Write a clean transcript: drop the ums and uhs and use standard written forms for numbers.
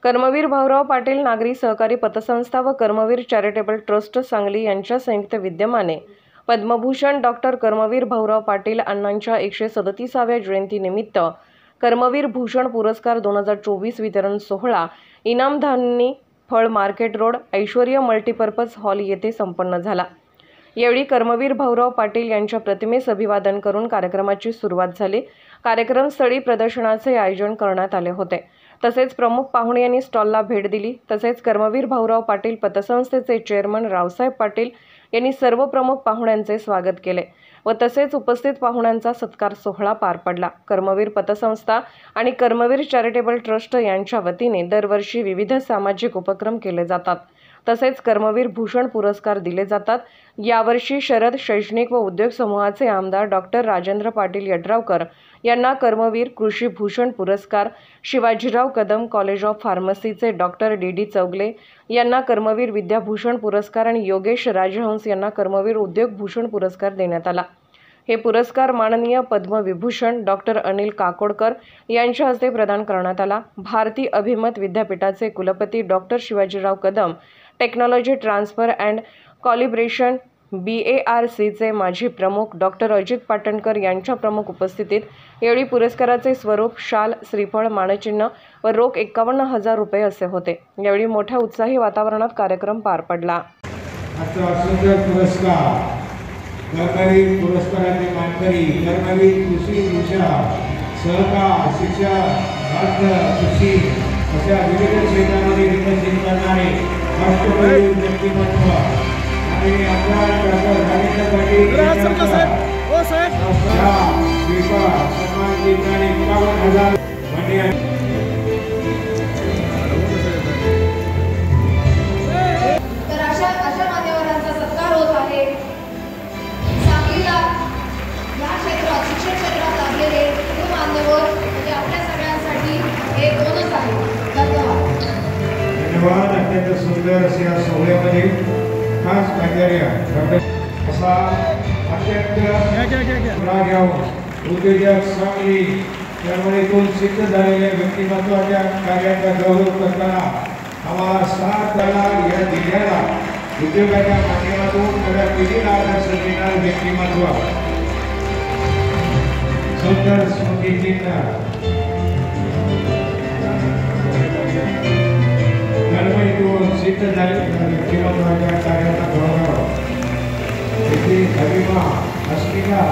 कर्मवीर भाऊराव पाटील नागरी सहकारी पतसंस्था व कर्मवीर चॅरिटेबल ट्रस्ट सांगली यांच्या संयुक्त विद्यमाने पद्मभूषण डॉक्टर कर्मवीर भाऊराव पाटील अण्णांच्या 137व्या जयंतीनिमित्त कर्मवीर भूषण पुरस्कार 2024 वितरण सोहळा इनामधानी फळ मार्केट रोड ऐश्वर्य मल्टीपर्पज हॉल येथे संपन्न झाला। यावेळी कर्मवीर भाऊराव पाटील यांच्या प्रतिमेस अभिवादन करून कार्यक्रमाची सुरुवात झाली। कार्यक्रमस्थळी प्रदर्शनाचे आयोजन करण्यात आले होते। तसेच प्रमुख पाहुणे यांनी स्टॉलला भेट दिली। तसेच कर्मवीर भाऊराव पाटील पतसंस्थेचे चेअरमन रावसाहेब पाटील यांनी सर्व प्रमुख पाहुण्यांचे स्वागत केले व तसेच उपस्थित पाहुण्यांचा सत्कार सोहळा पार पडला। कर्मवीर पतसंस्था आणि कर्मवीर चॅरिटेबल ट्रस्ट यांच्या वतीने दरवर्षी विविध सामाजिक उपक्रम केले जातात। तसेच कर्मवीर भूषण पुरस्कार दिले जातात। यावर्षी शरद शैक्षणिक व उद्योग समूहाचे आमदार डॉक्टर राजेंद्र पाटील यड्रावकर यांना कर्मवीर कृषी भूषण पुरस्कार, शिवाजीराव कदम कॉलेज ऑफ फार्मसीचे डॉक्टर डी चौगले यांना कर्मवीर विद्याभूषण पुरस्कार आणि योगेश राजहंस यांना कर्मवीर उद्योग भूषण पुरस्कार देण्यात आला। हे पुरस्कार माननीय पद्मविभूषण डॉक्टर अनिल काकोडकर यांच्या हस्ते प्रदान करण्यात आला। भारती अभिमत विद्यापीठाचे कुलपती doctor Shivajirao Kadam, technology transfer and calibration BARCचे माजी प्रमुख डॉक्टर अजित पाटणकर यांच्या प्रमुख उपस्थितीत यावेळी पुरस्काराचे स्वरूप शाल, श्रीफळ, मानचिन्ह व रोख 51,000 रुपये असे होते। यावेळी मोठ्या उत्साही वातावरणात कार्यक्रम पार पडला। पुरस्काराचे मानकरी कर्मवीर कृषी भूषण सहकार, शिक्षा, अर्थ, कृषी अशा विविध क्षेत्रामध्ये विकसित करणारे राष्ट्रप्रिय व्यक्तिमत्व आणि आमदार डॉक्टर राजेंद्र पाटील सन्मान देणारे 51,000 धन्यवाद। अत्यंत सुंदर अशा सोहळ्यामध्ये खास कार्य असा अत्यंत उद्योजक सांगली चळवळीतून सिद्ध झालेल्या व्यक्तिमत्वाच्या कार्याचा गौरव करताना आम्हाला साथ या जिल्ह्याला उद्योगाच्या माध्यमातून नव्या पिढीला आदर्श देणारे व्यक्तिमत्व सुंदर स्मृतिचिन्ह सिद्ध झाले व्यक्तिमत्वाच्या कार्याचा गौरव अस्मिता